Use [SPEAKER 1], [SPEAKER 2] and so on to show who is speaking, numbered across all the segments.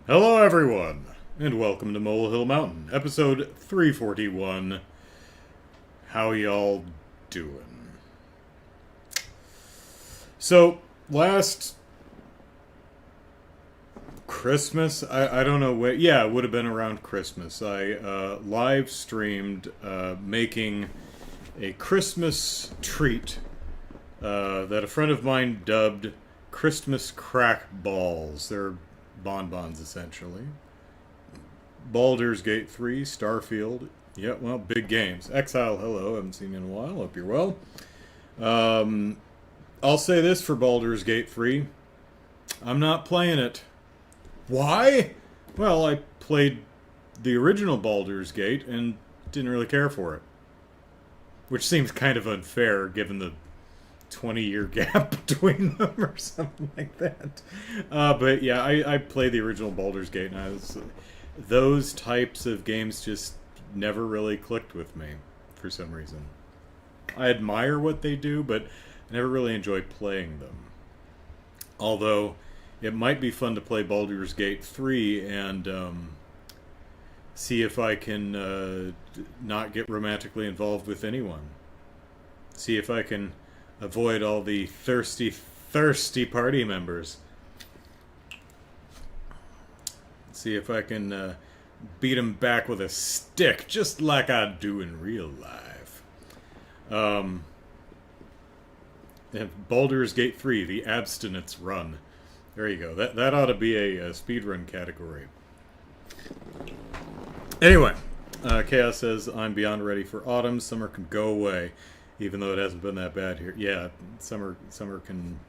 [SPEAKER 1] Hello, everyone, and welcome to Molehill Mountain, episode 341. How y'all doing? So, last Christmas, I don't know what, yeah, it would have been around Christmas. I live streamed making a Christmas treat that a friend of mine dubbed Christmas crack balls. They're bonbons, essentially. Baldur's Gate 3, Starfield. Yeah, well, big games. Exile, hello. Haven't seen you in a while. Hope you're well. I'll say this for Baldur's Gate 3. I'm not playing it. Why? Well, I played the original Baldur's Gate and didn't really care for it. Which seems kind of unfair, given the 20-year gap between them or something like that. But yeah, I played the original Baldur's Gate, and those types of games just never really clicked with me for some reason. I admire what they do, but I never really enjoyed playing them. Although, it might be fun to play Baldur's Gate 3 and see if I can not get romantically involved with anyone. See if I can avoid all the thirsty party members. See if I can beat them back with a stick, just like I do in real life. Baldur's Gate 3, the abstinence run. There you go. That ought to be a speedrun category. Anyway, Chaos says, I'm beyond ready for autumn. Summer can go away. Even though it hasn't been that bad here. Yeah, summer can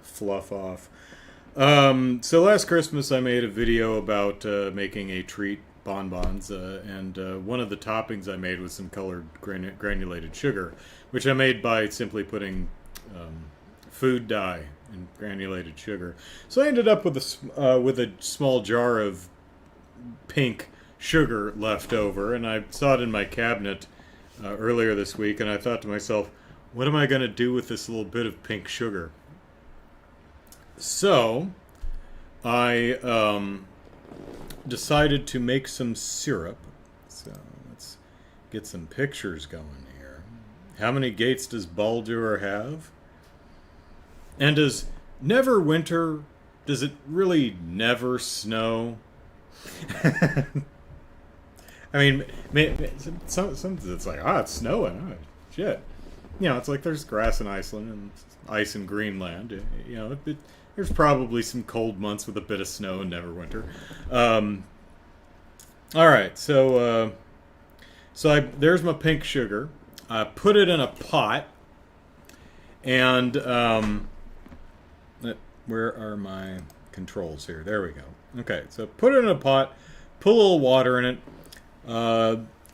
[SPEAKER 1] fluff off. So last Christmas I made a video about making a treat, bonbons, and one of the toppings I made was some colored granulated sugar, which I made by simply putting food dye in granulated sugar. So I ended up with a small jar of pink sugar left over, and I saw it in my cabinet earlier this week, and I thought to myself, what am I going to do with this little bit of pink sugar? So, I decided to make some syrup. So, let's get some pictures going here. How many gates does Baldur have? And does Neverwinter, does it really never snow? I mean, some it's like, it's snowing. Oh, shit. You know, it's like there's grass in Iceland and ice in Greenland. You know, there's probably some cold months with a bit of snow in Neverwinter. All right, so there's my pink sugar. I put it in a pot, and where are my controls here? There we go. Okay, so put it in a pot, put a little water in it.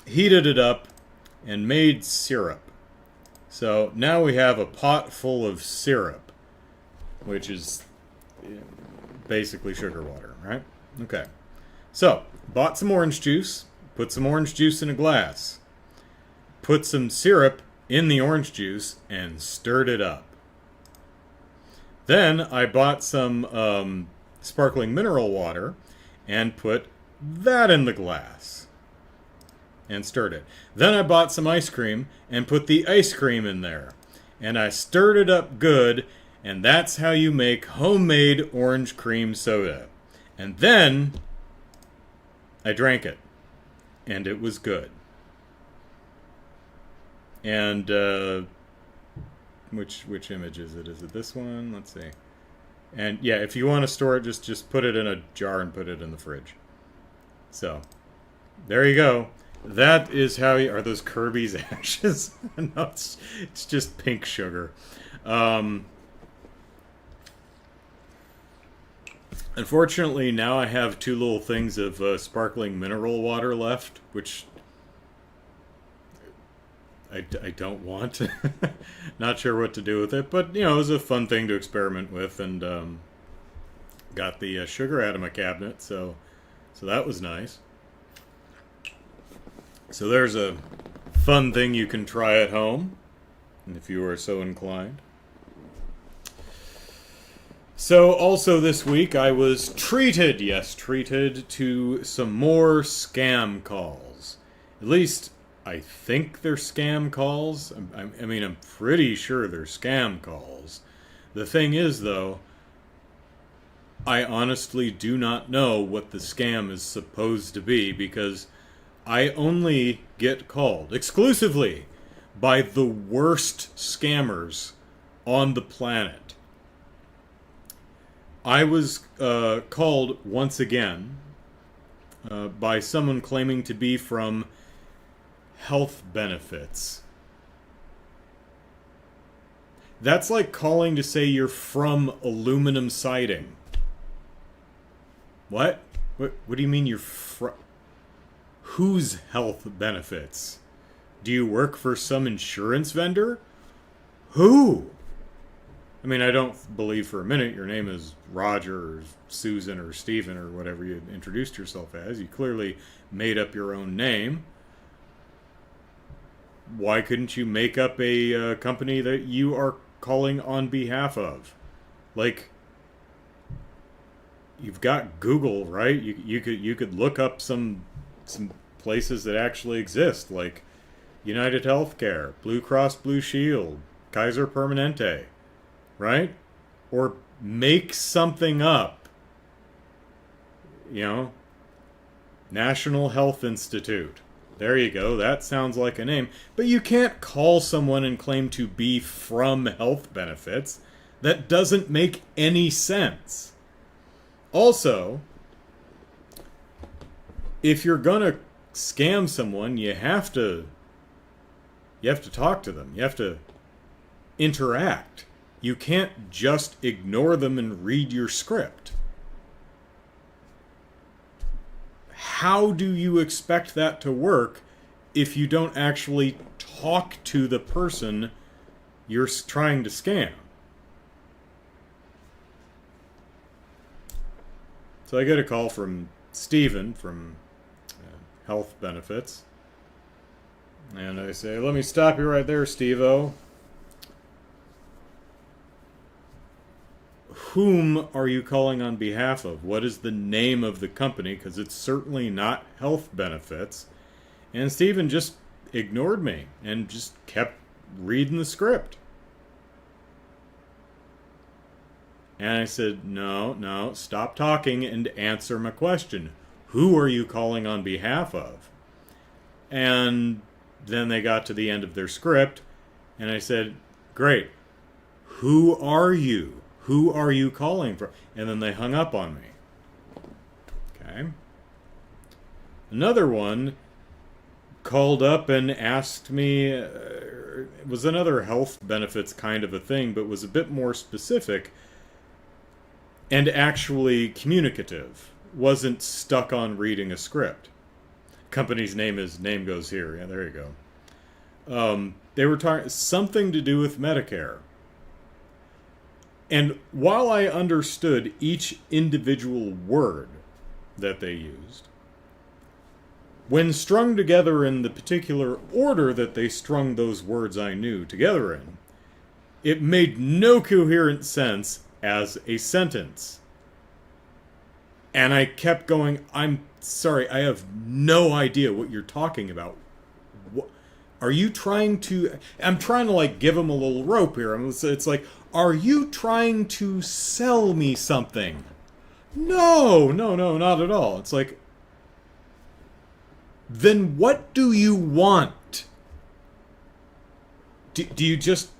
[SPEAKER 1] Heated it up and made syrup. So now we have a pot full of syrup, which is basically sugar water, right? Okay. So, bought some orange juice, put some orange juice in a glass, put some syrup in the orange juice, and stirred it up. Then I bought some sparkling mineral water and put that in the glass. And stirred it. Then I bought some ice cream and put the ice cream in there. And I stirred it up good, and that's how you make homemade orange cream soda. And then I drank it. And it was good. And which image is it? Is it this one? Let's see. And yeah, if you want to store it, just put it in a jar and put it in the fridge. So, there you go. That is how you... Are those Kirby's ashes? No, it's just pink sugar. Unfortunately, now I have two little things of sparkling mineral water left, which I don't want. Not sure what to do with it, but, you know, it was a fun thing to experiment with, and got the sugar out of my cabinet, so that was nice. So there's a fun thing you can try at home, if you are so inclined. So, also this week, I was treated, yes, treated to some more scam calls. At least, I think they're scam calls. I mean, I'm pretty sure they're scam calls. The thing is, though, I honestly do not know what the scam is supposed to be because I only get called exclusively by the worst scammers on the planet. I was called once again by someone claiming to be from health benefits. That's like calling to say you're from aluminum siding. What? What do you mean you're from? Whose health benefits? Do you work for some insurance vendor? Who? I mean, I don't believe for a minute your name is Roger or Susan or Stephen or whatever you introduced yourself as. You clearly made up your own name. Why couldn't you make up a company that you are calling on behalf of? Like, you've got Google, right? You could look up some places that actually exist, like United Healthcare, Blue Cross Blue Shield, Kaiser Permanente, right? Or make something up. You know, National Health Institute. There you go. That sounds like a name. But you can't call someone and claim to be from health benefits. That doesn't make any sense. Also, if you're gonna scam someone, you have to talk to them. You have to interact. You can't just ignore them and read your script. How do you expect that to work if you don't actually talk to the person you're trying to scam? So I get a call from Steven from Health Benefits. And I say, let me stop you right there, Steve-O. Whom are you calling on behalf of? What is the name of the company? Because it's certainly not Health Benefits. And Steven just ignored me and just kept reading the script. And I said, no, stop talking and answer my question. Who are you calling on behalf of? And then they got to the end of their script, and I said, great, who are you? Who are you calling for? And then they hung up on me. Okay. Another one called up and asked me, it was another health benefits kind of a thing, but was a bit more specific and actually communicative. Wasn't stuck on reading a script. Company's name goes here. Yeah, there you go. They were talking something to do with Medicare. And while I understood each individual word that they used, when strung together in the particular order that they strung those words I knew together in, it made no coherent sense as a sentence. And I kept going, I'm sorry, I have no idea what you're talking about. What, are you trying to... I'm trying to, like, give them a little rope here. It's like, are you trying to sell me something? No, not at all. It's like, then what do you want? Do you just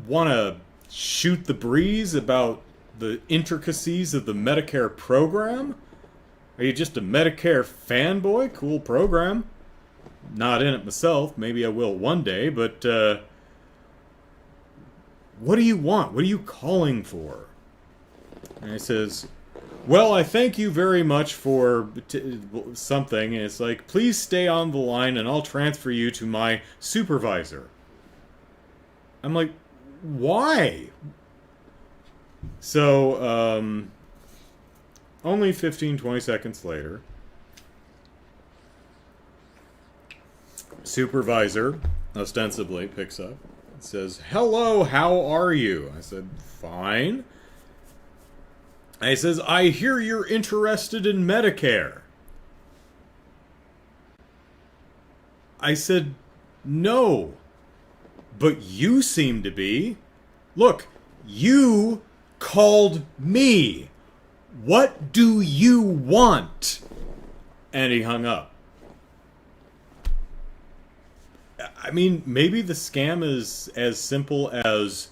[SPEAKER 1] want to shoot the breeze about the intricacies of the Medicare program? Are you just a Medicare fanboy? Cool program. Not in it myself. Maybe I will one day, but what do you want? What are you calling for? And he says, well, I thank you very much for something. And it's like, please stay on the line and I'll transfer you to my supervisor. I'm like, why? So, only 15-20 seconds later, supervisor ostensibly picks up and says, hello, how are you? I said, fine. And he says, I hear you're interested in Medicare. I said, no, but you seem to be. Look, you called me. What do you want? And he hung up. I mean, maybe the scam is as simple as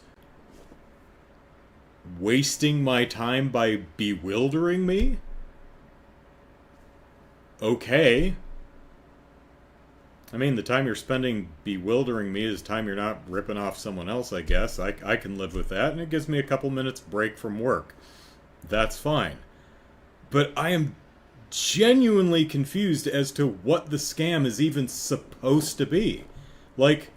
[SPEAKER 1] wasting my time by bewildering me? Okay. I mean, the time you're spending bewildering me is time you're not ripping off someone else, I guess. I can live with that, and it gives me a couple minutes break from work. That's fine. But I am genuinely confused as to what the scam is even supposed to be. Like,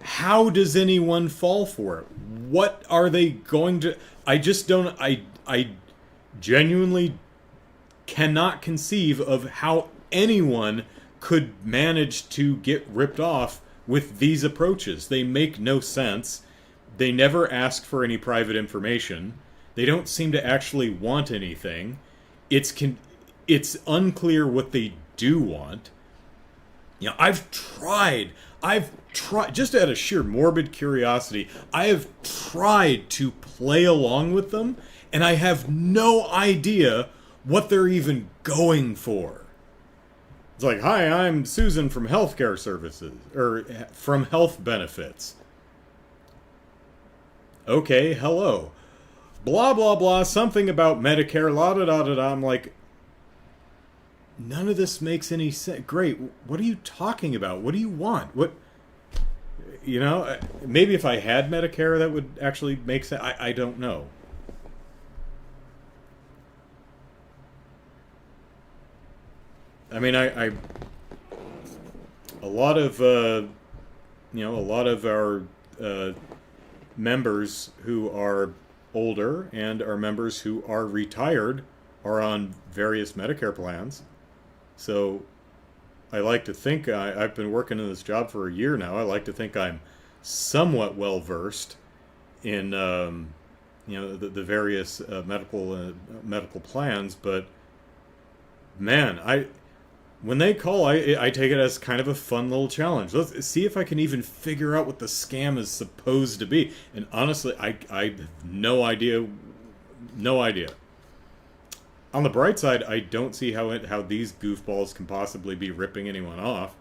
[SPEAKER 1] how does anyone fall for it? What are they going to... I just don't... I genuinely cannot conceive of how anyone could manage to get ripped off with these approaches. They make no sense. They never ask for any private information. They don't seem to actually want anything. It's unclear what they do want. You know, I've tried, just out of sheer morbid curiosity, I have tried to play along with them, and I have no idea what they're even going for. It's like, hi, I'm Susan from Healthcare Services, or from Health Benefits. Okay, hello. Blah, blah, blah, something about Medicare, la da da da da. I'm like, none of this makes any sense. Great, what are you talking about? What do you want? What, you know, maybe if I had Medicare that would actually make sense. I don't know. I mean, a lot of, a lot of our members who are older and our members who are retired are on various Medicare plans. So I like to think, I've been working in this job for a year now, I like to think I'm somewhat well versed in, the various medical plans, but man, when they call, I take it as kind of a fun little challenge. Let's see if I can even figure out what the scam is supposed to be. And honestly, I have no idea. No idea. On the bright side, I don't see how these goofballs can possibly be ripping anyone off.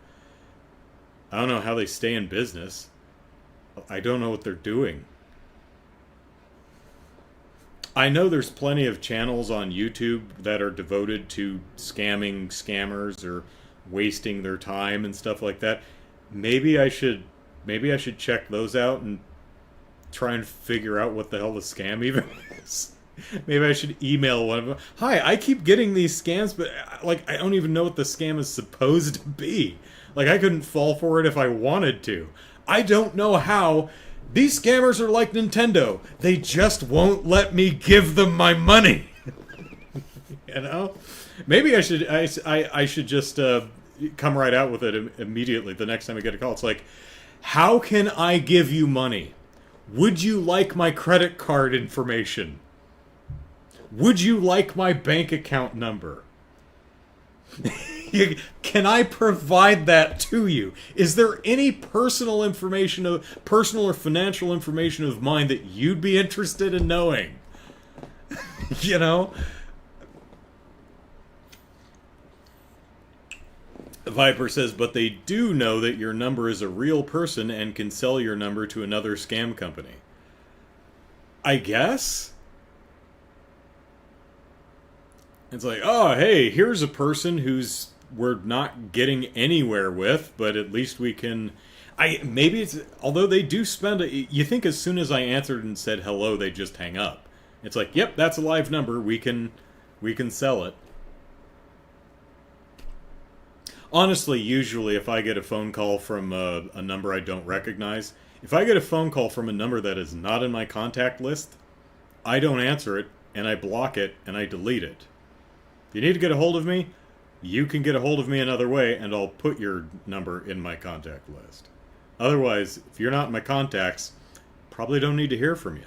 [SPEAKER 1] I don't know how they stay in business. I don't know what they're doing. I know there's plenty of channels on YouTube that are devoted to scamming scammers or wasting their time and stuff like that. Maybe I should check those out and try and figure out what the hell the scam even is. Maybe I should email one of them. Hi, I keep getting these scams, but I don't even know what the scam is supposed to be. Like, I couldn't fall for it if I wanted to. I don't know how. These scammers are like Nintendo. They just won't let me give them my money. You know? Maybe I should just come right out with it immediately the next time I get a call. It's like, how can I give you money? Would you like my credit card information? Would you like my bank account number? Can I provide that to you? Is there any personal or financial information of mine that you'd be interested in knowing? You know? Viper says, but they do know that your number is a real person and can sell your number to another scam company. I guess? It's like, oh, hey, here's a person who's we're not getting anywhere with, but at least we can... maybe it's... Although they do spend... You think as soon as I answered and said hello, they just hang up. It's like, yep, that's a live number. We can sell it. Honestly, usually if I get a phone call from a number I don't recognize, if I get a phone call from a number that is not in my contact list, I don't answer it, and I block it, and I delete it. If you need to get a hold of me, you can get a hold of me another way, and I'll put your number in my contact list. Otherwise, if you're not in my contacts, probably don't need to hear from you.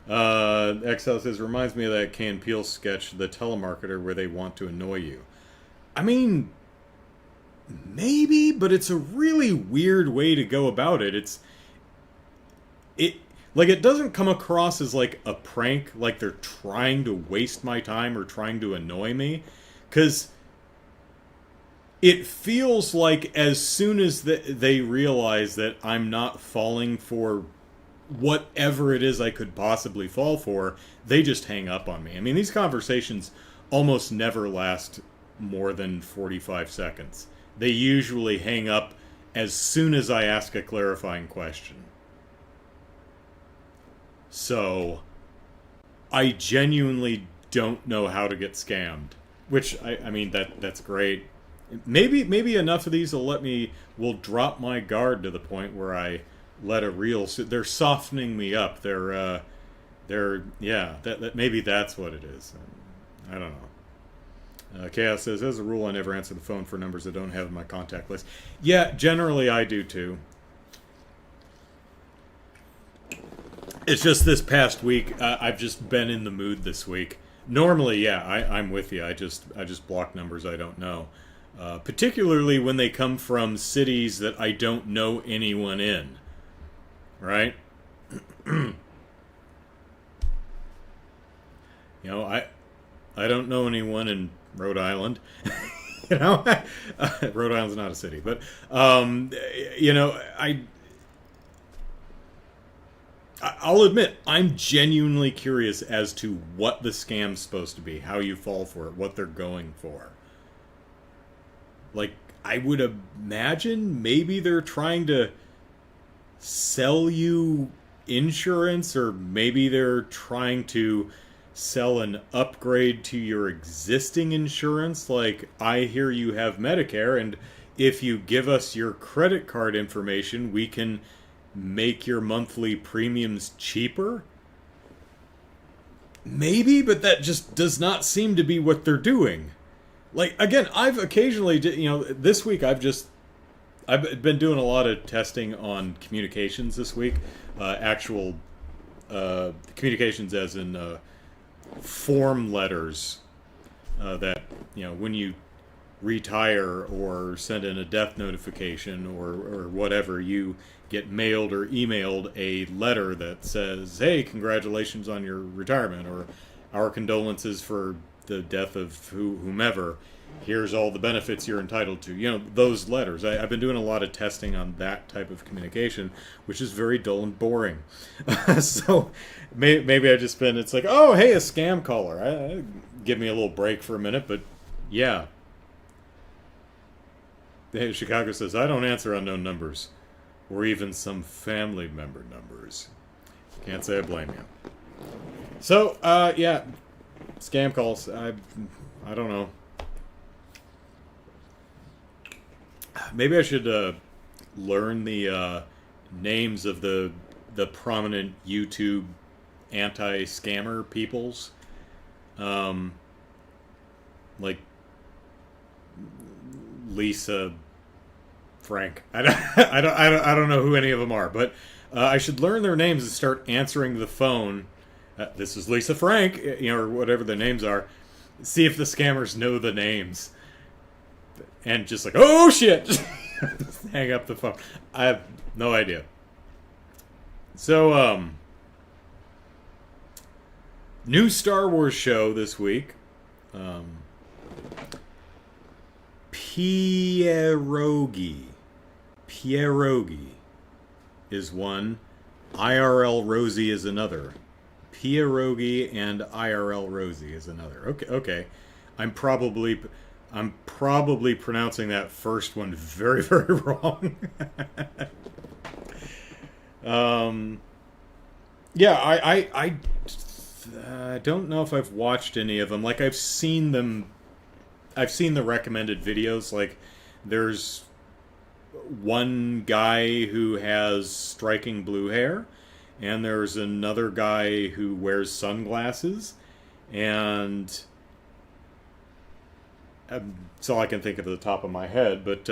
[SPEAKER 1] Excel says, reminds me of that Key and Peele sketch, The Telemarketer, where they want to annoy you. I mean, maybe, but it's a really weird way to go about it. It like it doesn't come across as like a prank, like they're trying to waste my time or trying to annoy me, because it feels like as soon as they realize that I'm not falling for whatever it is I could possibly fall for, they just hang up on me. I mean, these conversations almost never last more than 45 seconds. They usually hang up as soon as I ask a clarifying question. So, I genuinely don't know how to get scammed. Which, I mean, that's great. Maybe enough of these will drop my guard to the point where I let a real... They're softening me up. Yeah, maybe that's what it is. I don't know. Chaos says, as a rule, I never answer the phone for numbers I don't have in my contact list. Yeah, generally I do too. It's just this past week, I've just been in the mood this week. Normally, yeah, I'm with you. I just block numbers I don't know. Particularly when they come from cities that I don't know anyone in. Right? You know, I don't know anyone in Rhode Island. You know, Rhode Island's not a city, but you know, I'll admit I'm genuinely curious as to what the scam's supposed to be, how you fall for it, what they're going for. Like, I would imagine maybe they're trying to sell you insurance, or maybe they're trying to sell an upgrade to your existing insurance. Like, I hear you have Medicare, and if you give us your credit card information, we can make your monthly premiums cheaper. Maybe, but that just does not seem to be what they're doing. Like, again, I've occasionally, this week I've been doing a lot of testing on communications this week. Actual communications as in form letters that, when you retire or send in a death notification or whatever, you get mailed or emailed a letter that says, hey, congratulations on your retirement, or our condolences for the death of whomever. Here's all the benefits you're entitled to. Those letters. I've been doing a lot of testing on that type of communication, which is very dull and boring. So maybe I've just been, it's like, oh, hey, a scam caller. Give me a little break for a minute, but yeah. Hey, Chicago says, I don't answer unknown numbers, or even some family member numbers. Can't say I blame you. So, yeah, scam calls. I don't know. Maybe I should learn the names of the prominent YouTube anti-scammer peoples. Like Lisa, Frank. I don't know who any of them are, but I should learn their names and start answering the phone. This is Lisa Frank, or whatever their names are. See if the scammers know the names. And just like, oh shit! Just hang up the phone. I have no idea. So, new Star Wars show this week. Pierogi is one. IRL Rosie is another. Pierogi and IRL Rosie is another. Okay. I'm probably pronouncing that first one very, very wrong. Yeah, I don't know if I've watched any of them. Like, I've seen them. I've seen the recommended videos. Like, there's one guy who has striking blue hair, and there's another guy who wears sunglasses, and that's all I can think of at the top of my head. But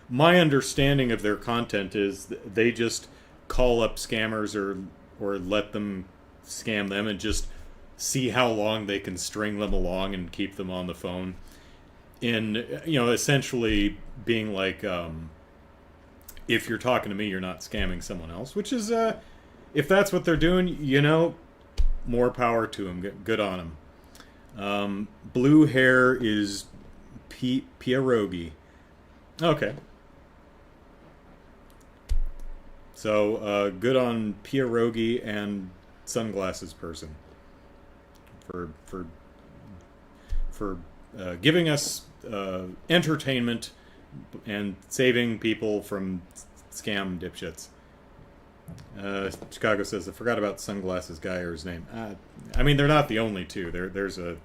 [SPEAKER 1] my understanding of their content is they just call up scammers or let them scam them and just see how long they can string them along and keep them on the phone. In essentially being like, if you're talking to me, you're not scamming someone else. Which is, if that's what they're doing, more power to them. Good on them. Blue hair is pierogi. Okay. So, good on pierogi and sunglasses person for giving us entertainment and saving people from scam dipshits. Chicago says, I forgot about sunglasses guy or his name. I mean, they're not the only two. There's a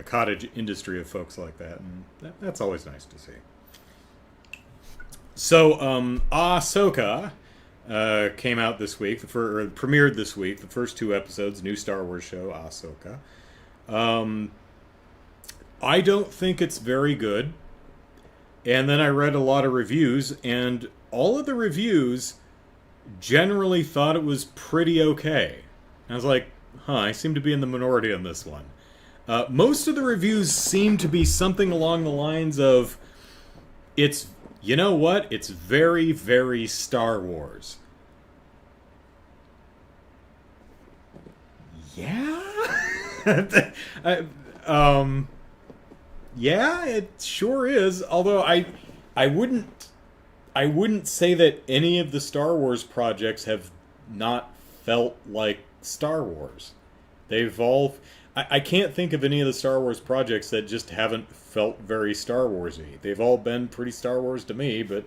[SPEAKER 1] cottage industry of folks like that, and that's always nice to see. So, Ahsoka came out this week, premiered this week, the first 2 episodes, new Star Wars show, Ahsoka. I don't think it's very good. And then I read a lot of reviews, and all of the reviews generally thought it was pretty okay. And I was like, I seem to be in the minority on this one. Most of the reviews seem to be something along the lines of, it's, you know what? It's very, very Star Wars. Yeah? Yeah, it sure is. Although I wouldn't say that any of the Star Wars projects have not felt like Star Wars. They've all... I can't think of any of the Star Wars projects that just haven't felt very Star Warsy. They've all been pretty Star Wars to me, but...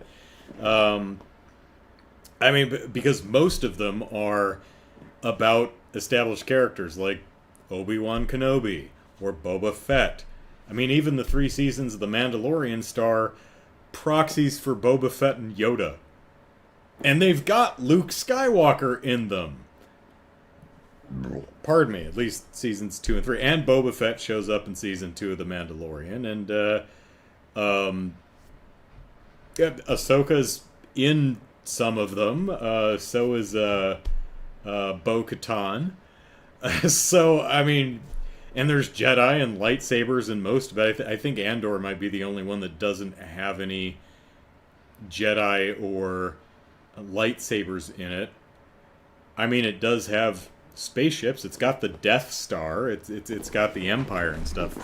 [SPEAKER 1] I mean, because most of them are about established characters like Obi-Wan Kenobi or Boba Fett. I mean, even the 3 seasons of The Mandalorian star proxies for Boba Fett and Yoda. And they've got Luke Skywalker in them. Pardon me, at least seasons 2 and 3. And Boba Fett shows up in season 2 of The Mandalorian. And Ahsoka's in some of them. So is Bo-Katan. So, I mean... And there's Jedi and lightsabers in most, but I think Andor might be the only one that doesn't have any Jedi or lightsabers in it. I mean, it does have spaceships. It's got the Death Star. It's got the Empire and stuff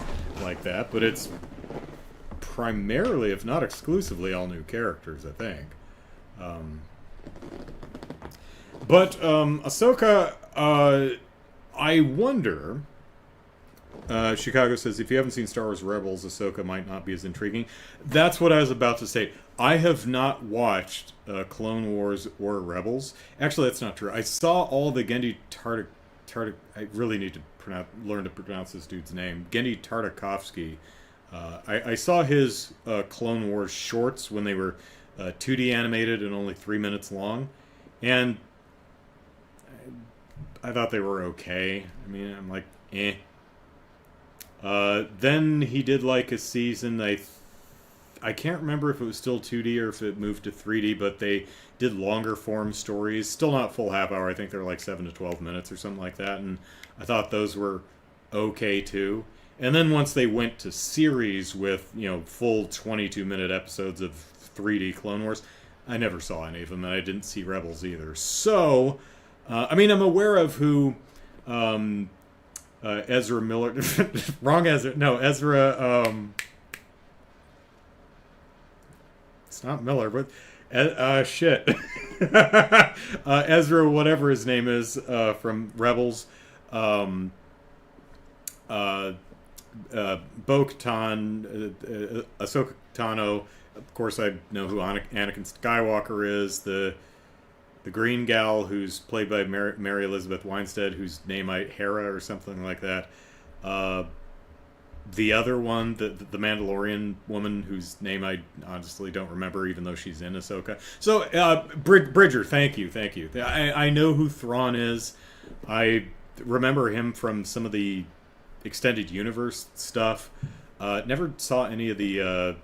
[SPEAKER 1] like that. But it's primarily, if not exclusively, all new characters, I think. But Ahsoka, I wonder... Chicago says, if you haven't seen Star Wars Rebels, Ahsoka might not be as intriguing. That's what I was about to say. I have not watched Clone Wars or Rebels. Actually, that's not true. I saw all the Genndy Tartakovsky. I really need to learn to pronounce this dude's name. Genndy Tartakovsky. I saw his Clone Wars shorts when they were 2D animated and only 3 minutes long. And I thought they were okay. I mean, I'm like, eh. Then he did like a season, I can't remember if it was still 2D or if it moved to 3D, but they did longer form stories. Still not full half hour. I think they're like 7 to 12 minutes or something like that. And I thought those were okay too. And then once they went to series with, full 22-minute episodes of 3D Clone Wars, I never saw any of them, and I didn't see Rebels either. So, I mean, I'm aware of who... Ezra Miller, wrong Ezra, no, Ezra, it's not Miller, but, Ezra, whatever his name is, from Rebels, Bo-Katan, Ahsoka Tano, of course I know who Anakin Skywalker is, the green gal who's played by Mary Elizabeth Winstead, whose name Hera or something like that. The other one, the Mandalorian woman, whose name I honestly don't remember, even though she's in Ahsoka. So, Bridger, thank you. I know who Thrawn is. I remember him from some of the extended universe stuff. Never saw any of the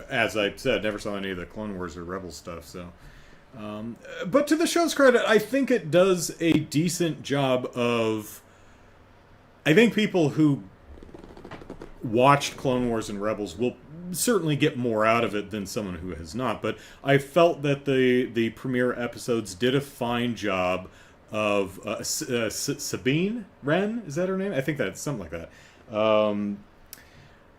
[SPEAKER 1] as I said, never saw any of the Clone Wars or Rebel stuff. So, but to the show's credit, I think it does a decent job of. I think people who watched Clone Wars and Rebels will certainly get more out of it than someone who has not. But I felt that the premiere episodes did a fine job of Sabine Wren, is that her name? I think that's something like that.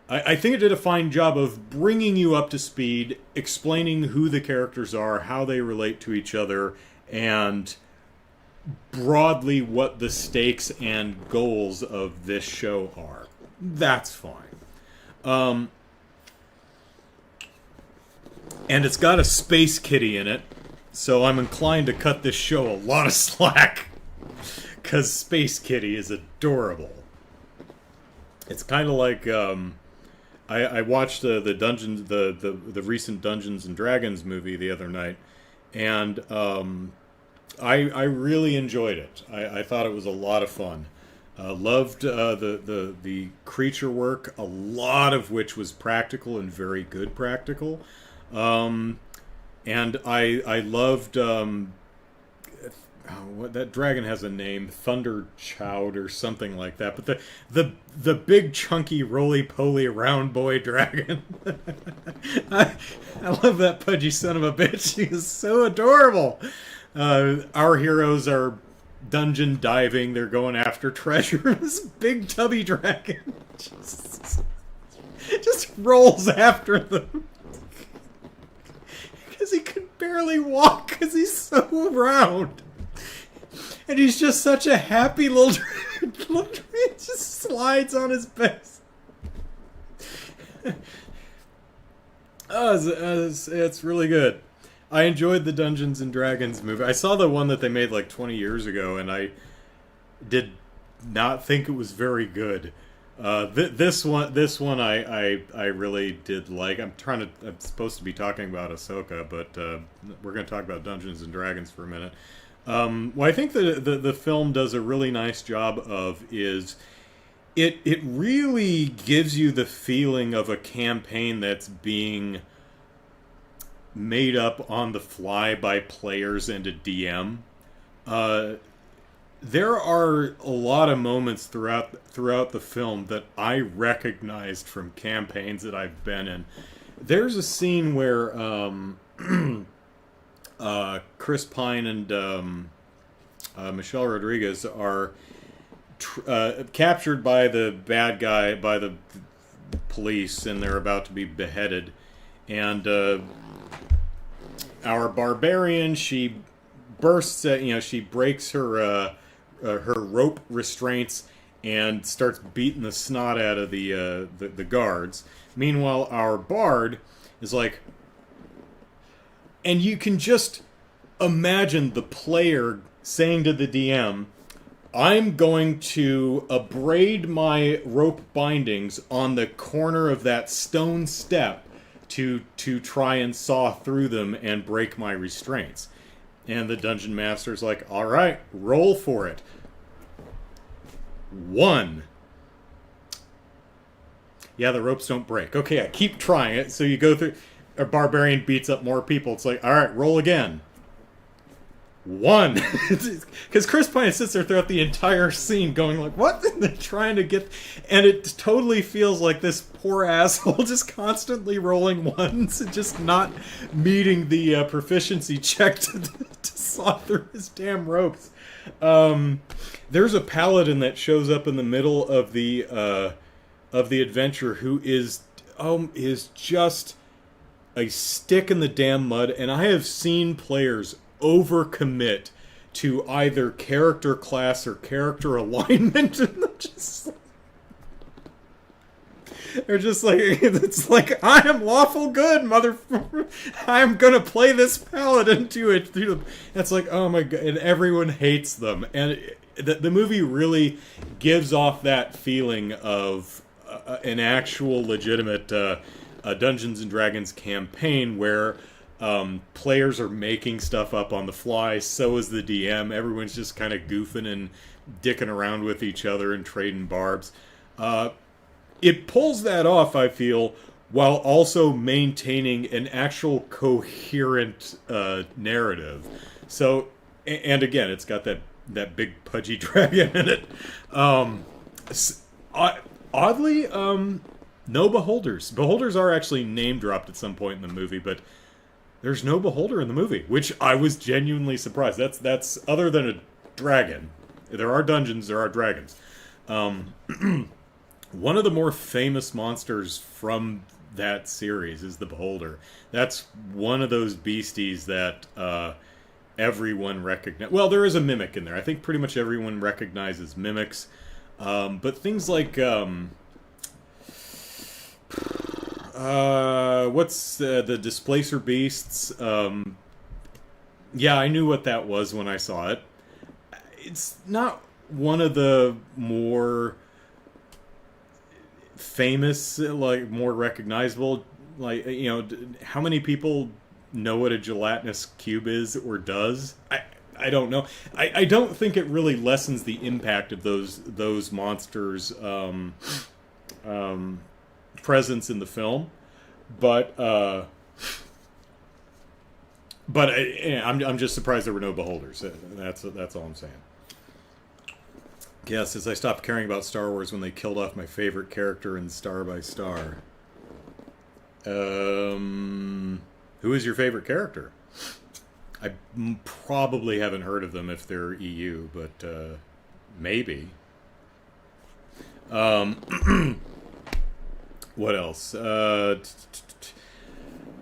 [SPEAKER 1] I think it did a fine job of bringing you up to speed, explaining who the characters are, how they relate to each other, and broadly what the stakes and goals of this show are. That's fine. And it's got a space kitty in it, so I'm inclined to cut this show a lot of slack, because Space Kitty is adorable. It's kind of like I watched the Dungeons the recent Dungeons and Dragons movie the other night, and I really enjoyed it. I thought it was a lot of fun. Loved the creature work, a lot of which was practical and very good practical. And I loved what that dragon has a name, Thunder Child or something like that. But the big chunky roly poly round boy dragon, I love that pudgy son of a bitch. He is so adorable. Our heroes are dungeon diving. They're going after treasure. This big tubby dragon just rolls after them. Because he can barely walk because he's so round. And he's just such a happy little dragon. Look, he just slides on his best. It's really good. I enjoyed the Dungeons and Dragons movie. I saw the one that they made like 20 years ago, and I did not think it was very good. This one, I really did like. I'm supposed to be talking about Ahsoka, but we're going to talk about Dungeons and Dragons for a minute. What I think the film does a really nice job of is it really gives you the feeling of a campaign that's being made up on the fly by players and a DM. There are a lot of moments throughout the film that I recognized from campaigns that I've been in. There's a scene where Chris Pine and Michelle Rodriguez are captured by the bad guy, by the police, and they're about to be beheaded. And our barbarian, she bursts at, she breaks her rope restraints and starts beating the snot out of the guards. Meanwhile, our bard is like, and you can just imagine the player saying to the DM, I'm going to abrade my rope bindings on the corner of that stone step to try and saw through them and break my restraints. And the dungeon master's like, all right, roll for it. 1. Yeah, the ropes don't break. Okay, I keep trying it. So you go through, a barbarian beats up more people. It's like, all right, roll again. 1. Because Chris Pine sits there throughout the entire scene going like, what? And they're trying to get, and it totally feels like this poor asshole just constantly rolling ones and just not meeting the proficiency check to saw through his damn ropes. There's a paladin that shows up in the middle of the adventure who is just a stick in the damn mud, and I have seen players overcommit to either character class or character alignment, and they're just like, it's like, I am lawful good, motherfucker. I am gonna play this paladin to it. It's like, oh my god, and everyone hates them. And the movie really gives off that feeling of an actual legitimate Dungeons and Dragons campaign where players are making stuff up on the fly. So is the DM. Everyone's just kind of goofing and dicking around with each other and trading barbs. It pulls that off, I feel, while also maintaining an actual coherent narrative. So, and again, it's got that big pudgy dragon in it. Um, oddly, no beholders. Beholders are actually name dropped at some point in the movie, but there's no beholder in the movie, which I was genuinely surprised. That's other than a dragon. There are dungeons, there are dragons. Um, One of the more famous monsters from that series is the beholder. That's one of those beasties that everyone recognize. Well, there is a mimic in there. I think pretty much everyone recognizes mimics. But things like what's the displacer beasts? Yeah, I knew what that was when I saw it. It's not one of the more famous, like more recognizable. Like, how many people know what a gelatinous cube is or does? I don't know. I don't think it really lessens the impact of those monsters' presence in the film, but I'm just surprised there were no beholders. That's all I'm saying. Yeah, since I stopped caring about Star Wars when they killed off my favorite character in Star by Star. Who is your favorite character? I probably haven't heard of them if they're EU, but maybe. What else?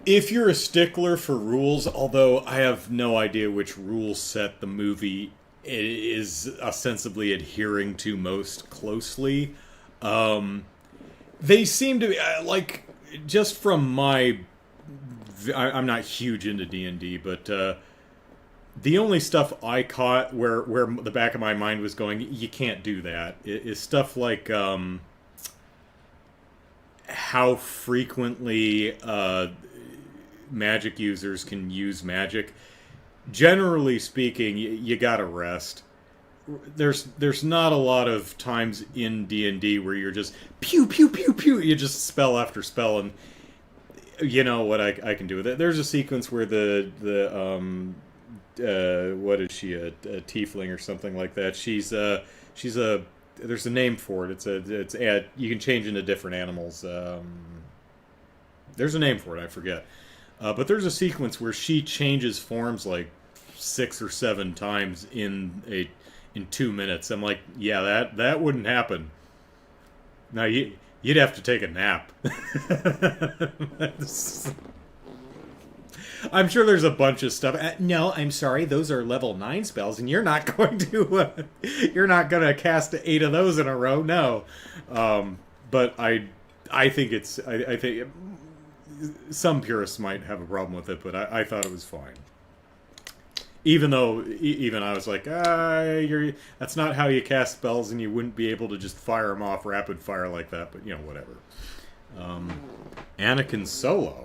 [SPEAKER 1] If you're a stickler for rules, although I have no idea which rule set the movie is ostensibly adhering to most closely, they seem to be like, just from my, I'm not huge into D&D, but the only stuff I caught where the back of my mind was going, you can't do that, is stuff like how frequently magic users can use magic. Generally speaking, you gotta rest. There's not a lot of times in D&D where you're just pew pew pew pew. You just spell after spell, and you know what I can do with it. There's a sequence where the what is she, a tiefling or something like that? She's a there's a name for it. You can change into different animals. There's a name for it. I forget. But there's a sequence where she changes forms like 6 or 7 times in 2 minutes. I'm like, yeah, that wouldn't happen. Now you'd have to take a nap. I'm sure there's a bunch of stuff. No, I'm sorry, those are level 9 spells, and you're not going to cast 8 of those in a row. No, but I think I think some purists might have a problem with it, but I thought it was fine. Even though, even I was like, that's not how you cast spells, and you wouldn't be able to just fire them off rapid fire like that. But whatever. Anakin Solo.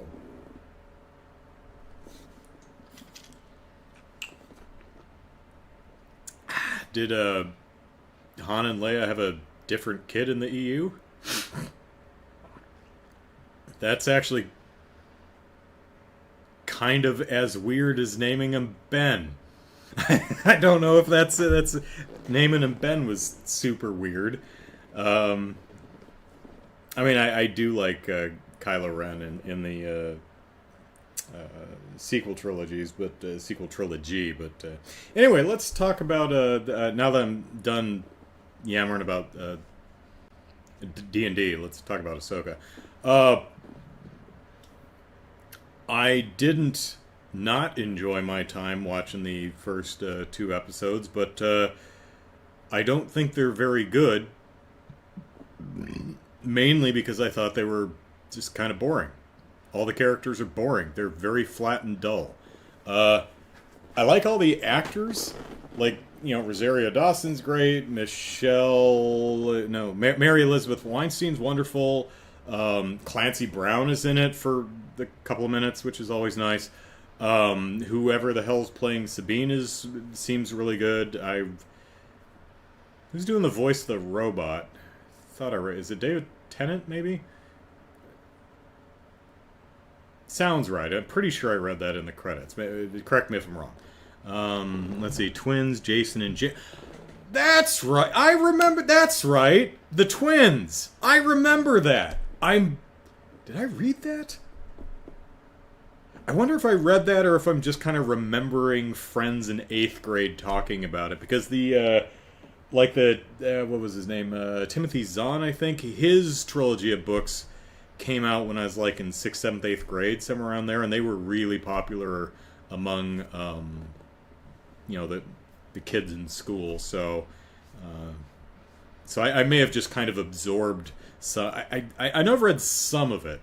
[SPEAKER 1] Did Han and Leia have a different kid in the EU? That's actually kind of as weird as naming him Ben. I don't know if that's naming him Ben was super weird. I mean, I do like Kylo Ren in the sequel trilogies, but sequel trilogy. But anyway, let's talk about now that I'm done yammering about D&D. Let's talk about Ahsoka. I didn't not enjoy my time watching the first 2 episodes, but I don't think they're very good. Mainly because I thought they were just kind of boring. All the characters are boring. They're very flat and dull. I like all the actors. Like, Rosario Dawson's great. Mary Elizabeth Weinstein's wonderful. Clancy Brown is in it for the couple of minutes, which is always nice. Whoever the hell's playing Sabine seems really good. Who's doing the voice of the robot? Is it David Tennant, maybe? Sounds right. I'm pretty sure I read that in the credits. Correct me if I'm wrong. Let's see. Twins, Jason and Jay. That's right. I remember. That's right. The twins. I remember that. Did I read that? I wonder if I read that or if I'm just kind of remembering friends in 8th grade talking about it. Because what was his name? Timothy Zahn, I think. His trilogy of books came out when I was like in 6th, 7th, 8th grade, somewhere around there. And they were really popular among, the kids in school. So I may have just kind of absorbed some. I know I've read some of it.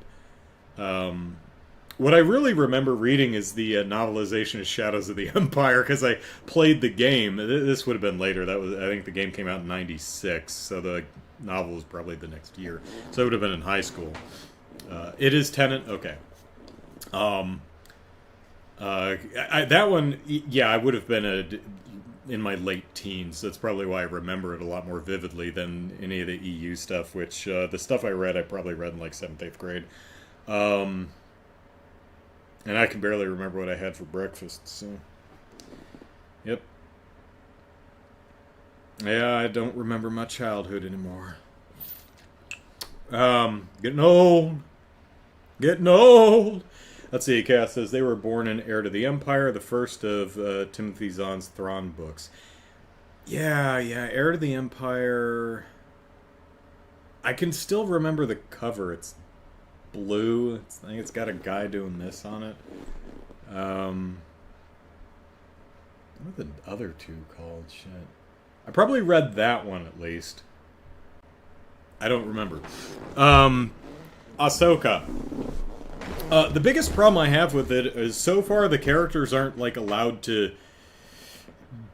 [SPEAKER 1] What I really remember reading is the novelization of Shadows of the Empire, because I played the game. This would have been later. I think the game came out in '96, so the novel was probably the next year. So it would have been in high school. It is Tenet. Okay. That one, yeah, I would have been in my late teens. That's probably why I remember it a lot more vividly than any of the EU stuff, which the stuff I read, I probably read in like 7th, 8th grade. And I can barely remember what I had for breakfast, so... Yep. Yeah, I don't remember my childhood anymore. Getting old. Getting old. Let's see, Cass says they were born in Heir to the Empire, the first of Timothy Zahn's Thrawn books. Yeah, Heir to the Empire... I can still remember the cover. It's blue. I think it's got a guy doing this on it. What are the other two called? Shit. I probably read that one at least. I don't remember. Ahsoka. The biggest problem I have with it is so far the characters aren't like allowed to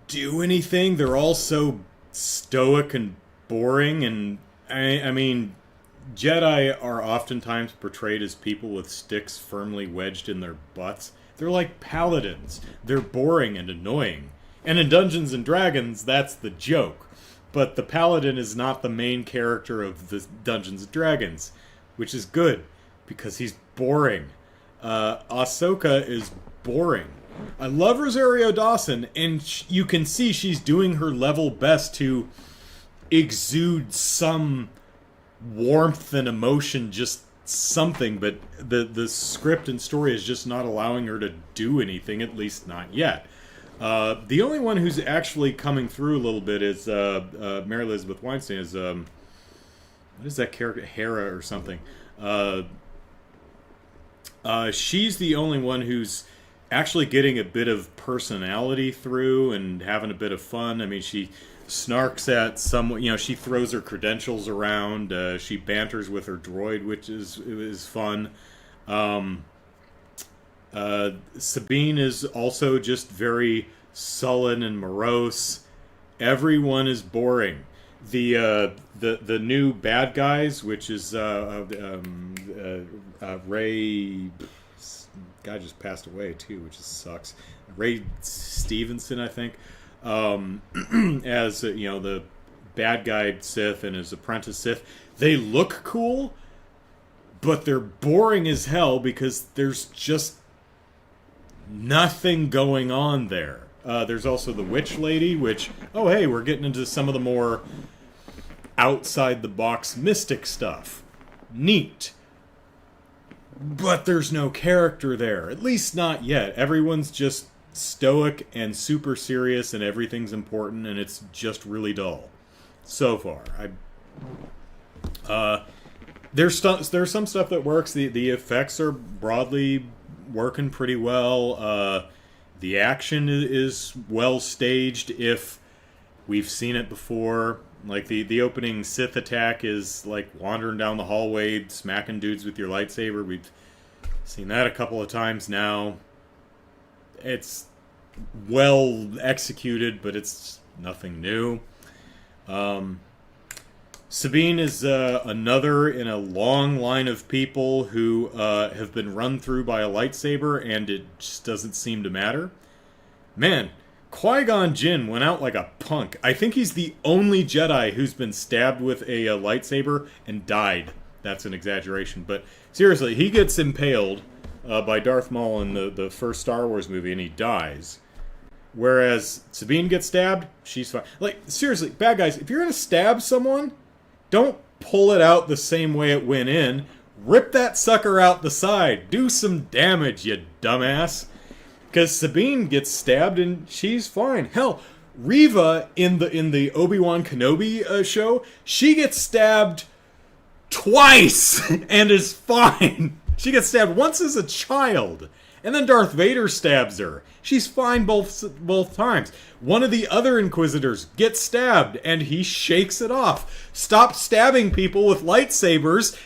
[SPEAKER 1] do anything. They're all so stoic and boring, and I mean, Jedi are oftentimes portrayed as people with sticks firmly wedged in their butts. They're like paladins. They're boring and annoying. And in Dungeons and Dragons, that's the joke. But the paladin is not the main character of the Dungeons and Dragons, which is good, because he's boring. Ahsoka is boring. I love Rosario Dawson, and you can see she's doing her level best to exude some warmth and emotion, just something, but the script and story is just not allowing her to do anything, at least not yet. The only one who's actually coming through a little bit is Mary Elizabeth Weinstein. Is what is that character? Hera or something. She's the only one who's actually getting a bit of personality through and having a bit of fun. I mean, she snarks at someone, she throws her credentials around, she banters with her droid, which is fun. Sabine is also just very sullen and morose. Everyone is boring. The new bad guys, which is Ray, guy just passed away too, which just sucks. Ray Stevenson, I think. As the bad guy Sith and his apprentice Sith, they look cool, but they're boring as hell because there's just nothing going on there. There's also the witch lady, which, oh hey, we're getting into some of the more outside the box mystic stuff. Neat. But there's no character there, at least not yet. Everyone's just stoic and super serious, and everything's important, and it's just really dull so far. There's some stuff that works. The effects are broadly working pretty well. The action is well staged if we've seen it before. Like the opening Sith attack is like wandering down the hallway, smacking dudes with your lightsaber. We've seen that a couple of times now. It's well executed, but it's nothing new. Sabine is another in a long line of people who have been run through by a lightsaber, and it just doesn't seem to matter. Man, Qui-Gon Jinn went out like a punk. I think he's the only Jedi who's been stabbed with a lightsaber and died. That's an exaggeration, but seriously, he gets impaled by Darth Maul in the first Star Wars movie, and he dies. Whereas Sabine gets stabbed, she's fine. Like, seriously, bad guys, if you're going to stab someone, don't pull it out the same way it went in. Rip that sucker out the side. Do some damage, you dumbass. Because Sabine gets stabbed and she's fine. Hell, Reva in the Obi-Wan Kenobi show, she gets stabbed twice and is fine. She gets stabbed once as a child, and then Darth Vader stabs her. She's fine both times. One of the other Inquisitors gets stabbed, and he shakes it off. Stop stabbing people with lightsabers.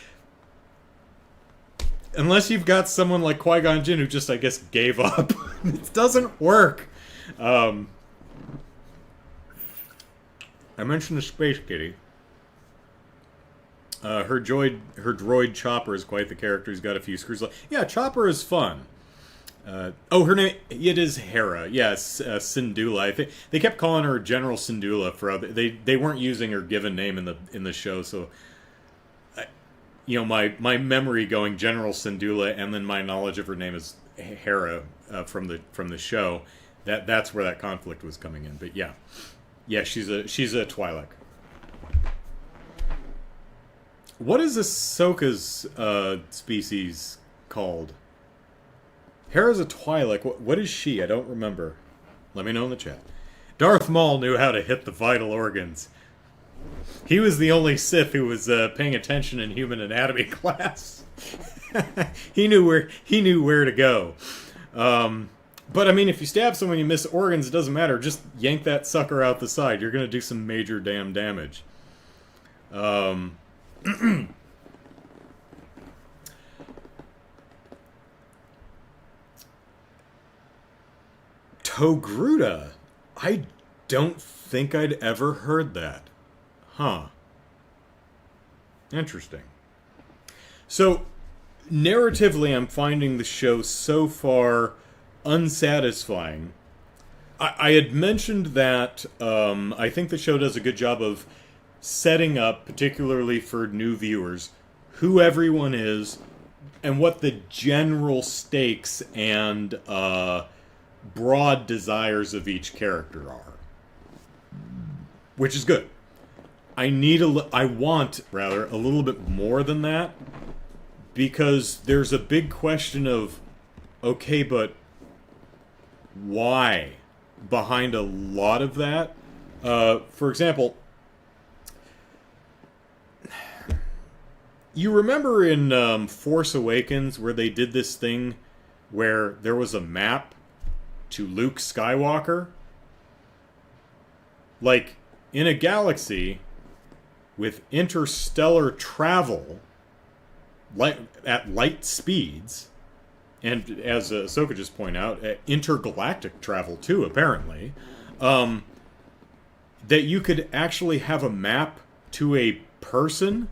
[SPEAKER 1] Unless you've got someone like Qui-Gon Jinn who just, I guess, gave up. It doesn't work. I mentioned the Space Kitty. Her droid Chopper is quite the character. He's got a few screws. Yeah, Chopper is fun. Her name, it is Hera. Yes, Syndulla. I think they kept calling her General Syndulla for other. They weren't using her given name in the show, so my memory going General Syndulla, and then my knowledge of her name is Hera from the show. That's where that conflict was coming in. But yeah, she's a Twi'lek. What is Ahsoka's species called? Hera's a Twi'lek. What is she? I don't remember. Let me know in the chat. Darth Maul knew how to hit the vital organs. He was the only Sith who was paying attention in human anatomy class. He knew where to go. But I mean, if you stab someone, you miss organs. It doesn't matter. Just yank that sucker out the side. You're gonna do some major damn damage. Togruta? I don't think I'd ever heard that. Huh. Interesting. So, narratively, I'm finding the show so far unsatisfying. I had mentioned that I think the show does a good job of setting up, particularly for new viewers, who everyone is and what the general stakes and broad desires of each character are. Which is good. I want a little bit more than that, because there's a big question of, okay, but why behind a lot of that? For example, you remember in Force Awakens where they did this thing where there was a map to Luke Skywalker? Like, in a galaxy with interstellar travel at light speeds, and as Ahsoka just pointed out, intergalactic travel too, apparently, that you could actually have a map to a person.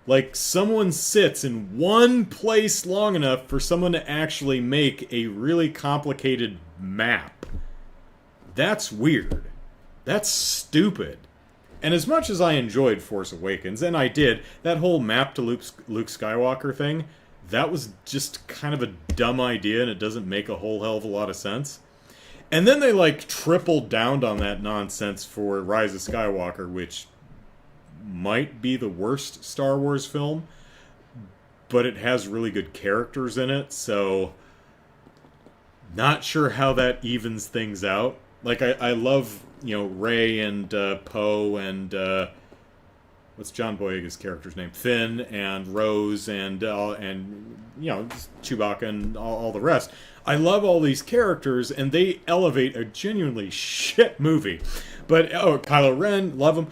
[SPEAKER 1] Like, someone sits in one place long enough for someone to actually make a really complicated map. That's weird. That's stupid. And as much as I enjoyed Force Awakens, and I did, that whole map to Luke Skywalker thing, that was just kind of a dumb idea, and it doesn't make a whole hell of a lot of sense. And then they, tripled down on that nonsense for Rise of Skywalker, which might be the worst Star Wars film, but it has really good characters in it, so not sure how that evens things out. Like, I love, Rey and Poe and what's John Boyega's character's name? Finn and Rose and Chewbacca and all the rest. I love all these characters, and they elevate a genuinely shit movie. But Kylo Ren, love him.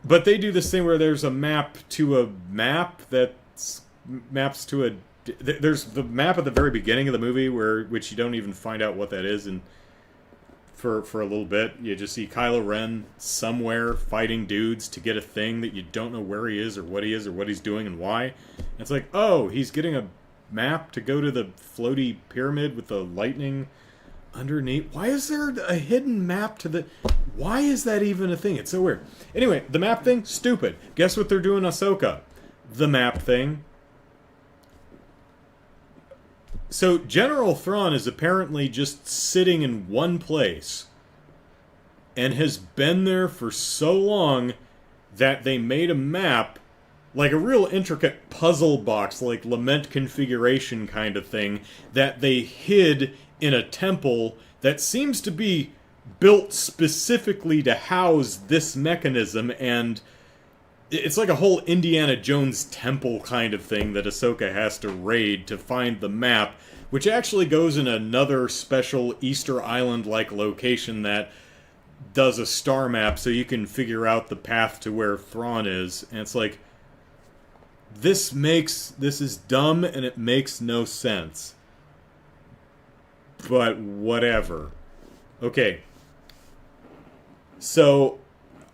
[SPEAKER 1] But they do this thing where there's a map to a map that maps to a. There's the map at the very beginning of the movie which you don't even find out what that is, and for a little bit you just see Kylo Ren somewhere fighting dudes to get a thing that you don't know where he is or what he's doing and why. And it's like, oh, he's getting a map to go to the floaty pyramid with the lightning underneath. Why is there a hidden map to the... Why is that even a thing? It's so weird. Anyway, the map thing, stupid. Guess what they're doing, Ahsoka? The map thing. So General Thrawn is apparently just sitting in one place and has been there for so long that they made a map, like a real intricate puzzle box, like lament configuration kind of thing, that they hid in a temple that seems to be built specifically to house this mechanism, and it's like a whole Indiana Jones temple kind of thing that Ahsoka has to raid to find the map, which actually goes in another special Easter Island-like location that does a star map so you can figure out the path to where Thrawn is. And it's like, this is dumb and it makes no sense. But whatever. Okay. So,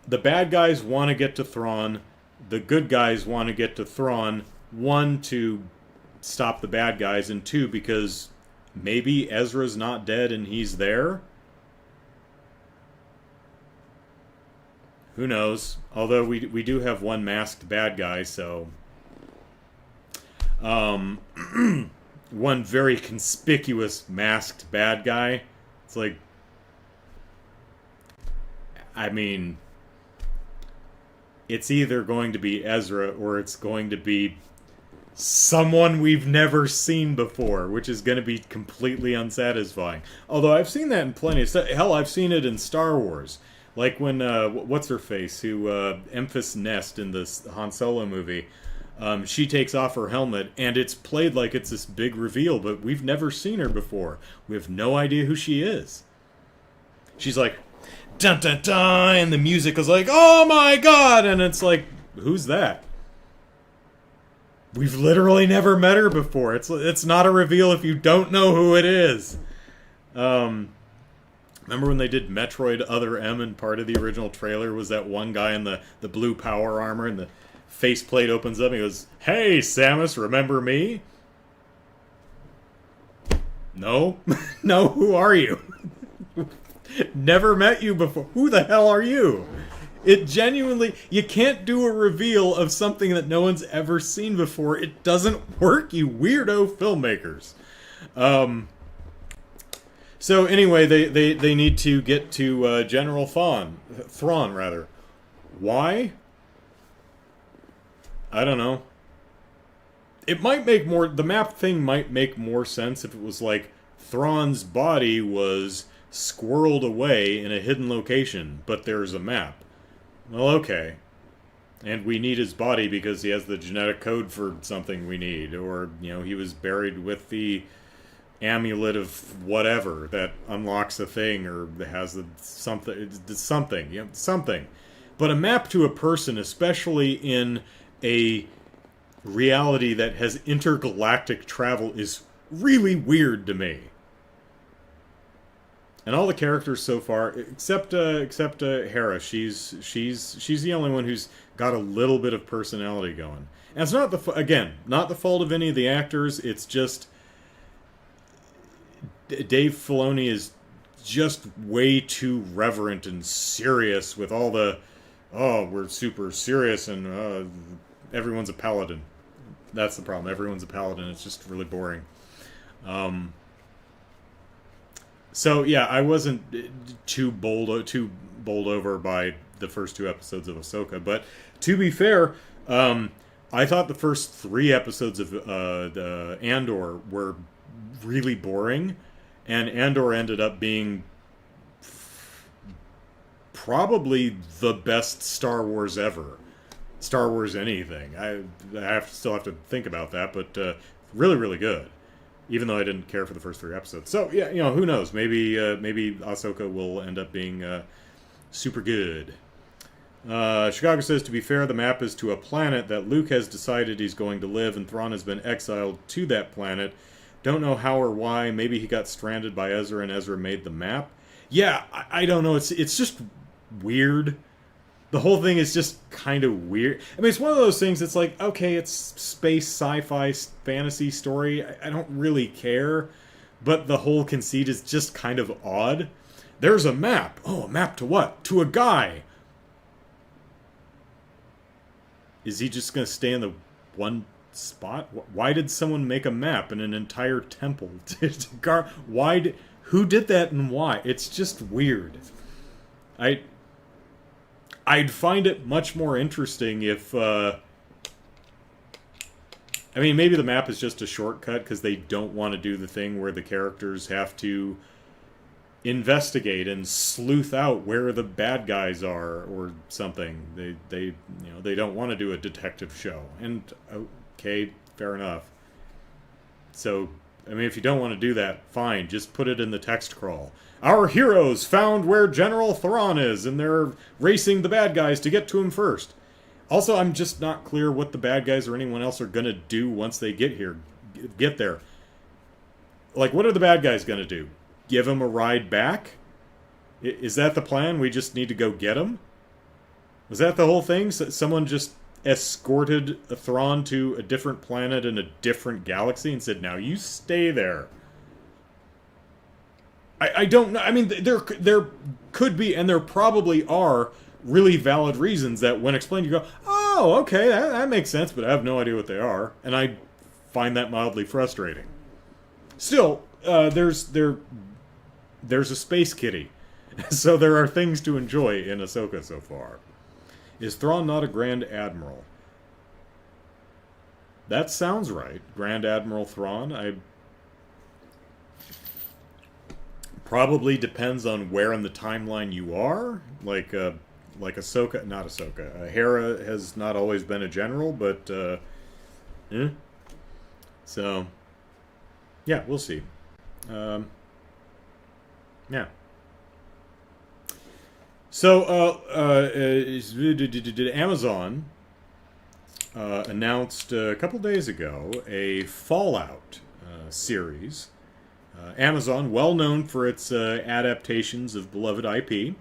[SPEAKER 1] the bad guys want to get to Thrawn. The good guys want to get to Thrawn. One, to stop the bad guys, and two, because maybe Ezra's not dead and he's there? Who knows? Although we do have one masked bad guy, so... one very conspicuous masked bad guy. It's like... I mean... It's either going to be Ezra or it's going to be someone we've never seen before, which is going to be completely unsatisfying. Although I've seen that in plenty of stuff. Hell, I've seen it in Star Wars. Like when, what's-her-face, who, Emphas Nest in this Han Solo movie, she takes off her helmet, and it's played like it's this big reveal, but we've never seen her before. We have no idea who she is. She's like, dun dun dun, and the music is like, oh my god, and it's like, who's that? We've literally never met her before. It's not a reveal if you don't know who it is. Remember when they did Metroid Other M, and part of the original trailer was that one guy in the blue power armor, and the faceplate opens up and he goes, hey, Samus, remember me? No? No, who are you? Never met you before. Who the hell are you? It genuinely... You can't do a reveal of something that no one's ever seen before. It doesn't work, you weirdo filmmakers. So anyway, they need to get to General Thrawn. Why? I don't know. It might make more... The map thing might make more sense if it was like Thrawn's body was squirreled away in a hidden location, but there's a map. Well, okay. And we need his body because he has the genetic code for something we need. Or, you know, he was buried with the amulet of whatever that unlocks a thing or has something, you know, something. But a map to a person, especially in a reality that has intergalactic travel, is really weird to me. And all the characters so far, except Hera, she's the only one who's got a little bit of personality going. And it's not not the fault of any of the actors. It's just Dave Filoni is just way too reverent and serious with all the, oh, we're super serious and everyone's a paladin. That's the problem. Everyone's a paladin. It's just really boring. So yeah, I wasn't too bowled over by the first two episodes of Ahsoka, but to be fair, I thought the first 3 episodes of the Andor were really boring, and Andor ended up being probably the best Star Wars ever. Star Wars anything. I still have to think about that, but really, really good. Even though I didn't care for the first 3 episodes. So, yeah, you know, who knows? Maybe Ahsoka will end up being super good. Chicago says, to be fair, the map is to a planet that Luke has decided he's going to live, and Thrawn has been exiled to that planet. Don't know how or why. Maybe he got stranded by Ezra, and Ezra made the map. Yeah, I don't know. It's just weird. The whole thing is just kind of weird. I mean, it's one of those things that's like, okay, it's space, sci-fi, fantasy story. I don't really care. But the whole conceit is just kind of odd. There's a map. Oh, a map to what? To a guy. Is he just going to stay in the one spot? Why did someone make a map and an entire temple? Who did that and why? It's just weird. I'd find it much more interesting if, I mean, maybe the map is just a shortcut because they don't want to do the thing where the characters have to investigate and sleuth out where the bad guys are or something. They don't want to do a detective show. And okay, fair enough. So, I mean, if you don't want to do that, fine, just put it in the text crawl. Our heroes found where General Thrawn is, and they're racing the bad guys to get to him first. Also, I'm just not clear what the bad guys or anyone else are gonna do once they get there. Like, what are the bad guys gonna do? Give him a ride back? Is that the plan? We just need to go get him? Was that the whole thing? Someone just escorted a Thrawn to a different planet in a different galaxy and said, now you stay there. I don't know. I mean, there could be, and there probably are, really valid reasons that when explained you go, oh, okay, that makes sense, but I have no idea what they are. And I find that mildly frustrating. Still, there's a space kitty. So there are things to enjoy in Ahsoka so far. Is Thrawn not a Grand Admiral? That sounds right. Grand Admiral Thrawn. Probably depends on where in the timeline you are. Like Ahsoka, not Ahsoka. Hera has not always been a general, but So, yeah, we'll see. Yeah. So, Amazon announced a couple days ago a Fallout series. Amazon, well known for its adaptations of beloved IP.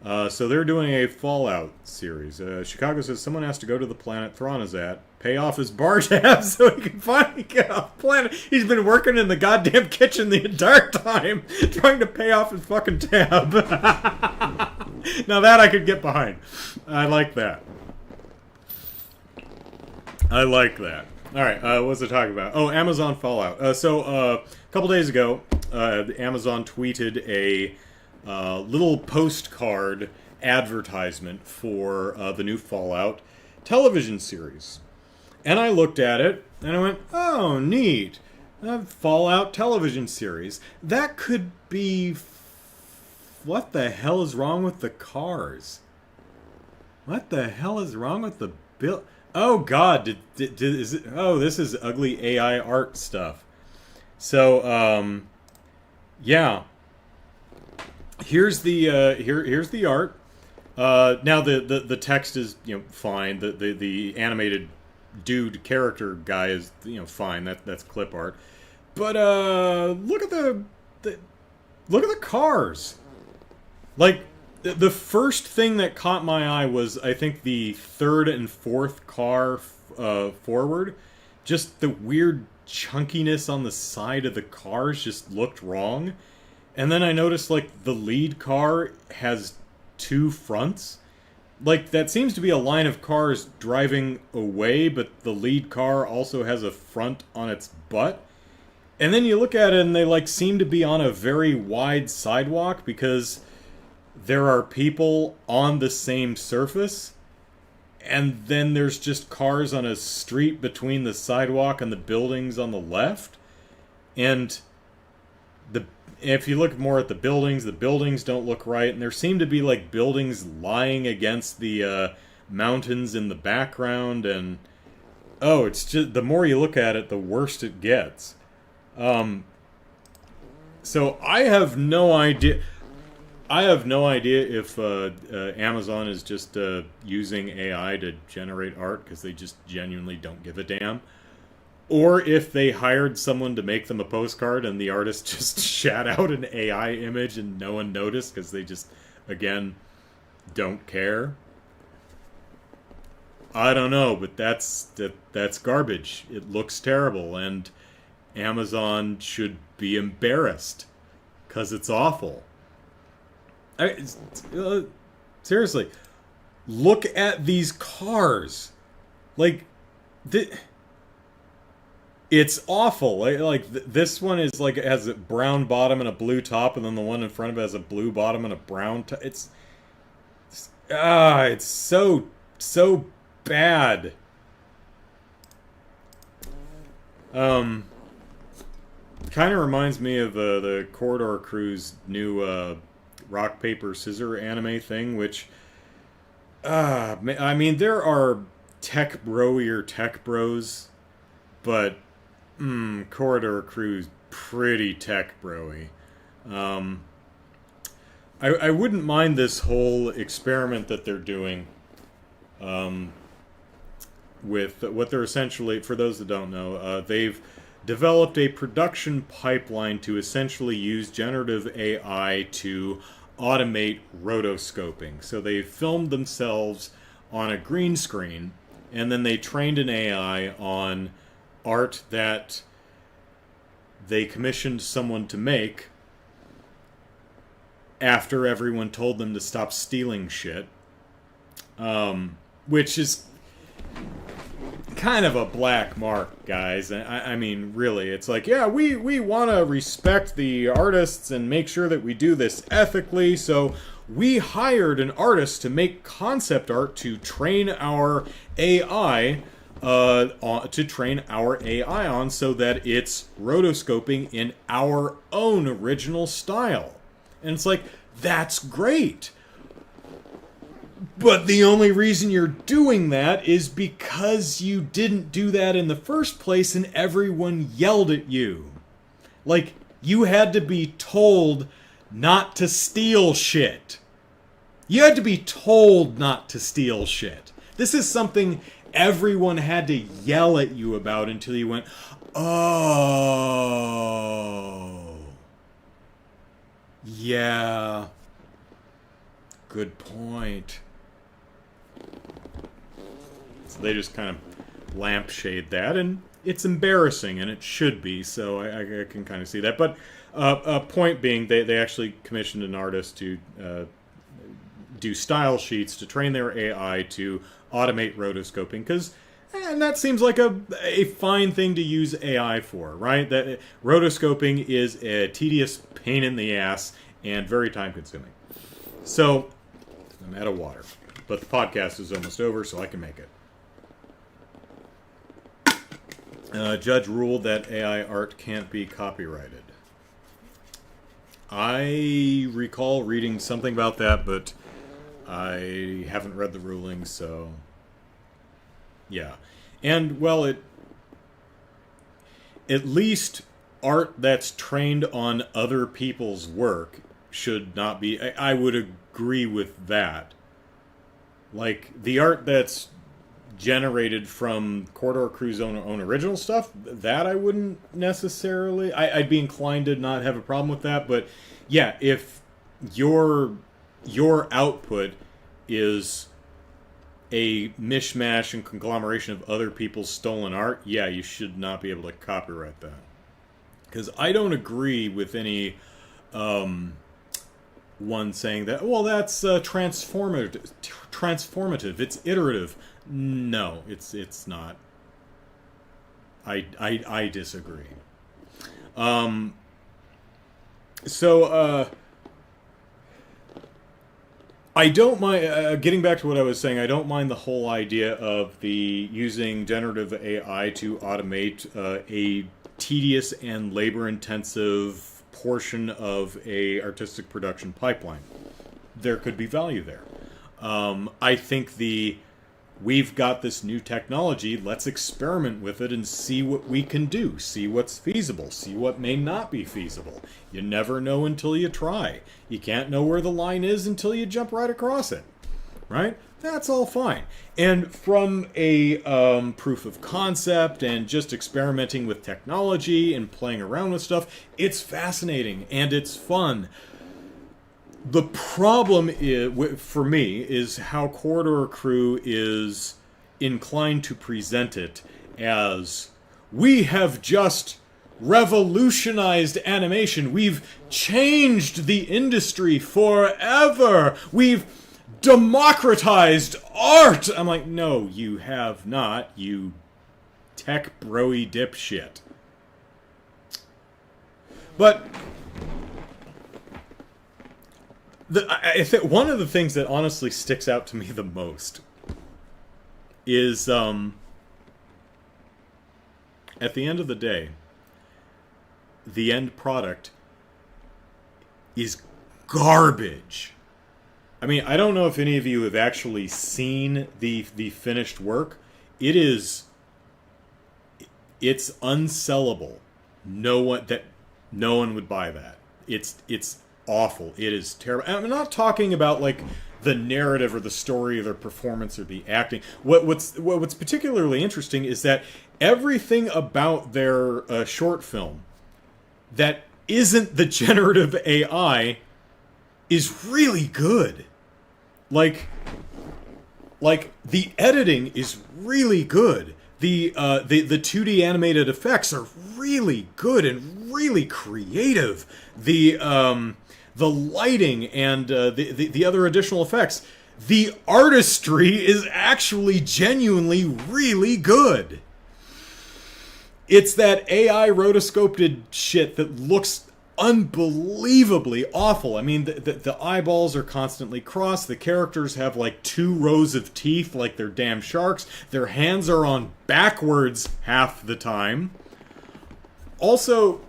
[SPEAKER 1] So they're doing a Fallout series. Chicago says someone has to go to the planet Thrawn is at, pay off his bar tab so he can finally get off planet. He's been working in the goddamn kitchen the entire time, trying to pay off his fucking tab. Now that I could get behind. I like that. I like that. Alright, what's it talking about? Oh, Amazon Fallout. So, a couple days ago, Amazon tweeted a little postcard advertisement for the new Fallout television series. And I looked at it, and I went, oh, neat. A Fallout television series. That could be... What the hell is wrong with the cars? What the hell is wrong with the build... Oh God! Is it? Oh, this is ugly AI art stuff. So, yeah. Here's the here's the art. Now the text is fine. The animated dude character guy is fine. That's clip art. But look at the look at the cars. Like. The first thing that caught my eye was, I think, the third and fourth car forward. Just the weird chunkiness on the side of the cars just looked wrong. And then I noticed, like, the lead car has two fronts. Like, that seems to be a line of cars driving away, but the lead car also has a front on its butt. And then you look at it and they, like, seem to be on a very wide sidewalk because... there are people on the same surface, and then there's just cars on a street between the sidewalk and the buildings on the left. And if you look more at the buildings don't look right, and there seem to be like buildings lying against the mountains in the background, and it's just the more you look at it, the worse it gets. So I have no idea. If Amazon is just using AI to generate art because they just genuinely don't give a damn. Or if they hired someone to make them a postcard and the artist just shat out an AI image and no one noticed because they just, again, don't care. I don't know, but that's garbage. It looks terrible, and Amazon should be embarrassed because it's awful. Seriously, look at these cars. Like, It's awful. This one is like it has a brown bottom and a blue top, and then the one in front of it has a blue bottom and a brown top. It's so bad. Kind of reminds me of the Corridor Crew's new rock paper scissor anime thing, which I mean there are tech broier tech bros, but Corridor Crew's pretty tech broy. I wouldn't mind this whole experiment that they're doing with what they're essentially, for those that don't know, they've developed a production pipeline to essentially use generative AI to automate rotoscoping. So they filmed themselves on a green screen, and then they trained an AI on art that they commissioned someone to make after everyone told them to stop stealing shit. Which is kind of a black mark, guys. I mean, really, it's like, yeah, we want to respect the artists and make sure that we do this ethically, so we hired an artist to make concept art to train our AI on so that it's rotoscoping in our own original style. And it's like, that's great. But the only reason you're doing that is because you didn't do that in the first place and everyone yelled at you. Like, you had to be told not to steal shit. You had to be told not to steal shit. This is something everyone had to yell at you about until you went, oh, yeah, good point. So they just kind of lampshade that, and it's embarrassing, and it should be, so I can kind of see that. But point being, they actually commissioned an artist to do style sheets to train their AI to automate rotoscoping, and that seems like a fine thing to use AI for, right? That rotoscoping is a tedious pain in the ass and very time-consuming. So, I'm out of water. But the podcast is almost over, so I can make it. Judge ruled that AI art can't be copyrighted. I recall reading something about that, but I haven't read the ruling, so yeah. And, well, at least art that's trained on other people's work should not be. I would agree with that. Like, the art that's generated from Corridor Crew's own original stuff, that I wouldn't necessarily. I'd be inclined to not have a problem with that, but yeah, if your output is a mishmash and conglomeration of other people's stolen art, yeah, you should not be able to copyright that. Because I don't agree with any one saying that, well, that's transformative, it's iterative. No, it's not. I disagree. I don't mind, getting back to what I was saying, I don't mind the whole idea of the using generative AI to automate a tedious and labor-intensive portion of a artistic production pipeline. There could be value there. I think we've got this new technology, let's experiment with it and see what we can do, see what's feasible, see what may not be feasible. You never know until you try. You can't know where the line is until you jump right across it, right? That's all fine. And from a proof of concept and just experimenting with technology and playing around with stuff, it's fascinating and it's fun. The problem is, for me, is how Corridor Crew is inclined to present it as, we have just revolutionized animation. We've changed the industry forever. We've democratized art. I'm like, no, you have not, you tech broy dipshit. But I think one of the things that honestly sticks out to me the most is at the end of the day, the end product is garbage. I mean, I don't know if any of you have actually seen the finished work. It's unsellable. No one would buy that. It's awful. It is terrible. And I'm not talking about like the narrative or the story or the performance or the acting. What's particularly interesting is that everything about their short film that isn't the generative AI is really good. Like the editing is really good. The 2D animated effects are really good and really creative. The lighting and the other additional effects. The artistry is actually genuinely really good. It's that AI rotoscoped shit that looks unbelievably awful. I mean, the eyeballs are constantly crossed. The characters have like 2 rows of teeth like they're damn sharks. Their hands are on backwards half the time. Also,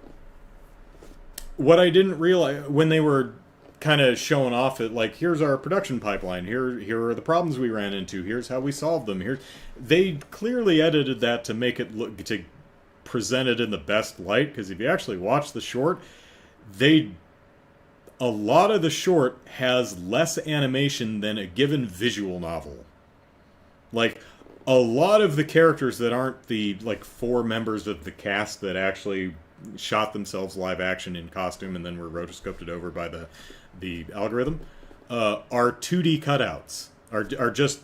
[SPEAKER 1] what I didn't realize when they were kind of showing off it, like, here's our production pipeline, here are the problems we ran into, here's how we solved them, they clearly edited that to make it look, to present it in the best light, because if you actually watch the short, a lot of the short has less animation than a given visual novel. Like, a lot of the characters that aren't the, like, 4 members of the cast that actually shot themselves live action in costume and then were rotoscoped over by the algorithm, are 2D cutouts, are just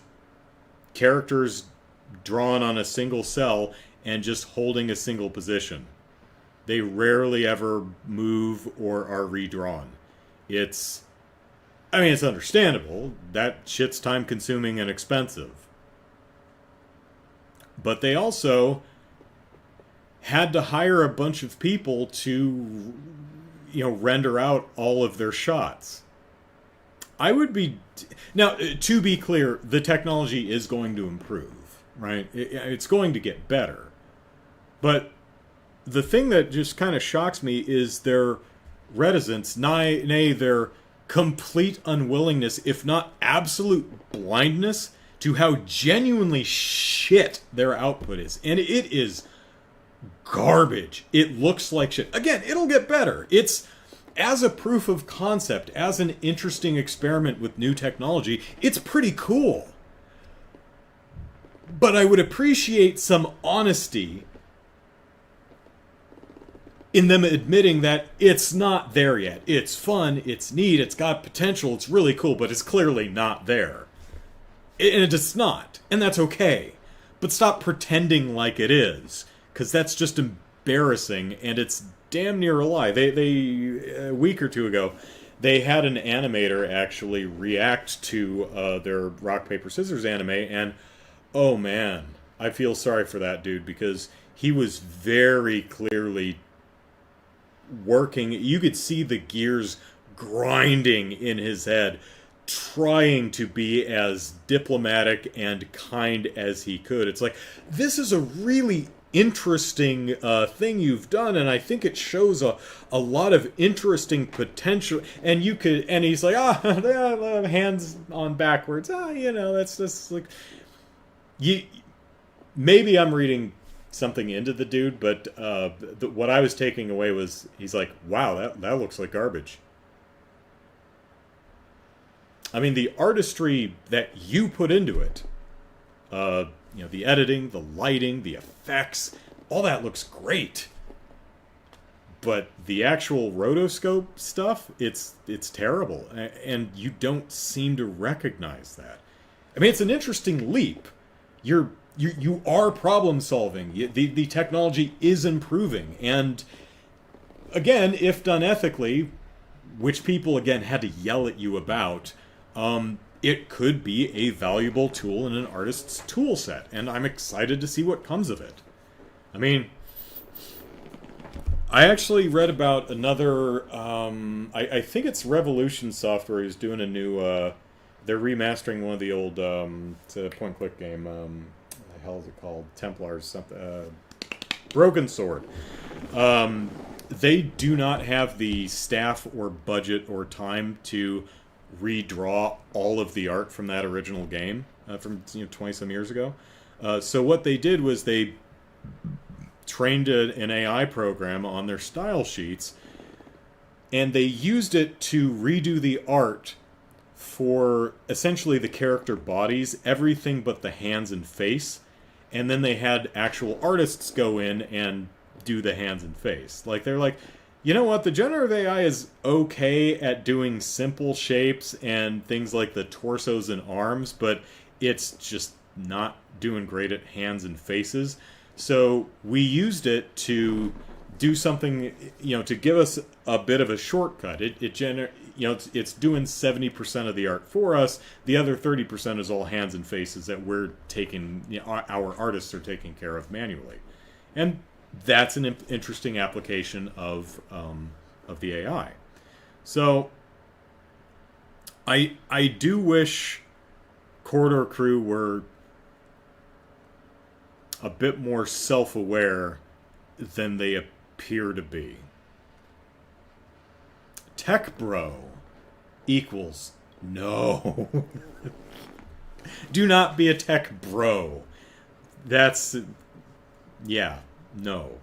[SPEAKER 1] characters drawn on a single cell and just holding a single position. They rarely ever move or are redrawn. It's understandable. That shit's time consuming and expensive. But they also had to hire a bunch of people to, render out all of their shots. Now, to be clear, the technology is going to improve, right? It's going to get better. But the thing that just kind of shocks me is their reticence, nay, their complete unwillingness, if not absolute blindness, to how genuinely shit their output is. And it is garbage. It looks like shit. Again, it'll get better. It's, as a proof of concept, as an interesting experiment with new technology, it's pretty cool. But I would appreciate some honesty in them admitting that it's not there yet. It's fun, it's neat, it's got potential, it's really cool, but it's clearly not there. And it's not. And that's okay. But stop pretending like it is. Because that's just embarrassing, and it's damn near a lie. They a week or two ago, they had an animator actually react to their rock, paper, scissors anime, and oh man, I feel sorry for that dude, because he was very clearly working. You could see the gears grinding in his head, trying to be as diplomatic and kind as he could. It's like, this is a really interesting thing you've done, and I think it shows a lot of interesting potential. And he's like, hands on backwards. That's just like, maybe I'm reading something into the dude, but what I was taking away was, he's like, wow, that looks like garbage. I mean, the artistry that you put into it, the editing, the lighting, the effects, all that looks great. But the actual rotoscope stuff, it's terrible. And you don't seem to recognize that. I mean, it's an interesting leap. You are problem solving. The technology is improving. And again, if done ethically, which people, again, had to yell at you about, it could be a valuable tool in an artist's tool set, and I'm excited to see what comes of it. I mean, I actually read about another. I think it's Revolution Software is doing a new. They're remastering one of the old. It's a point-and-click game. What the hell is it called? Templars something. Broken Sword. They do not have the staff or budget or time to redraw all of the art from that original game from 20 some years ago. So what they did was they trained an AI program on their style sheets, and they used it to redo the art for essentially the character bodies, everything but the hands and face. And then they had actual artists go in and do the hands and face. Like, they're like, you know what, the generative AI is okay at doing simple shapes and things like the torsos and arms, but it's just not doing great at hands and faces. So we used it to do something, to give us a bit of a shortcut. It's doing 70% of the art for us. The other 30% is all hands and faces that we're taking, our artists are taking care of manually. And that's an interesting application of the AI. So I do wish Corridor Crew were a bit more self-aware than they appear to be. Tech bro equals no. Do not be a tech bro. That's, yeah, no.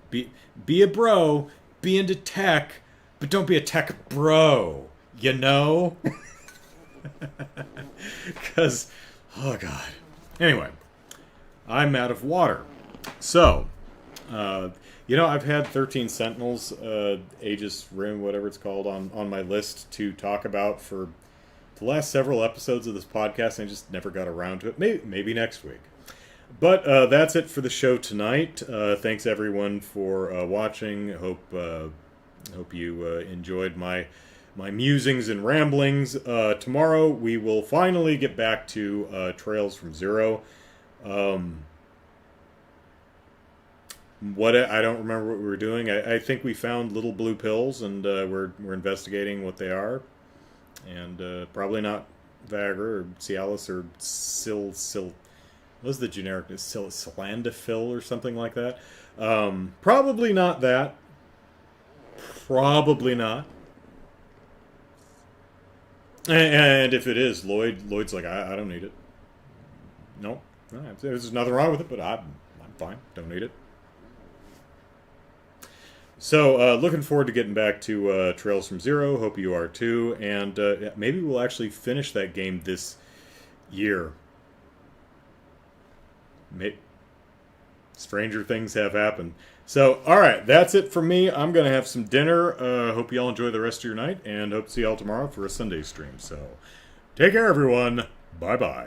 [SPEAKER 1] Be a bro, be into tech, but don't be a tech bro, you know? Because, oh god. Anyway, I'm out of water. So, I've had 13 Sentinels, Aegis Rim, whatever it's called, on my list to talk about for the last several episodes of this podcast, and I just never got around to it. Maybe next week. But that's it for the show tonight. Thanks, everyone, for watching. Hope you enjoyed my musings and ramblings. Tomorrow, we will finally get back to Trails from Zero. I don't remember what we were doing. I think we found little blue pills, and we're investigating what they are, and probably not Viagra or Cialis or what was the generic? Cilandafil or something like that. Probably not that. Probably not. And if it is, Lloyd's like, I don't need it. No, there's nothing wrong with it, but I'm fine. Don't need it. So, looking forward to getting back to Trails from Zero. Hope you are too. And maybe we'll actually finish that game this year. Stranger things have happened. So, alright, that's it for me. I'm going to have some dinner. Hope you all enjoy the rest of your night, and hope to see you all tomorrow for a Sunday stream. So, take care, everyone. Bye-bye.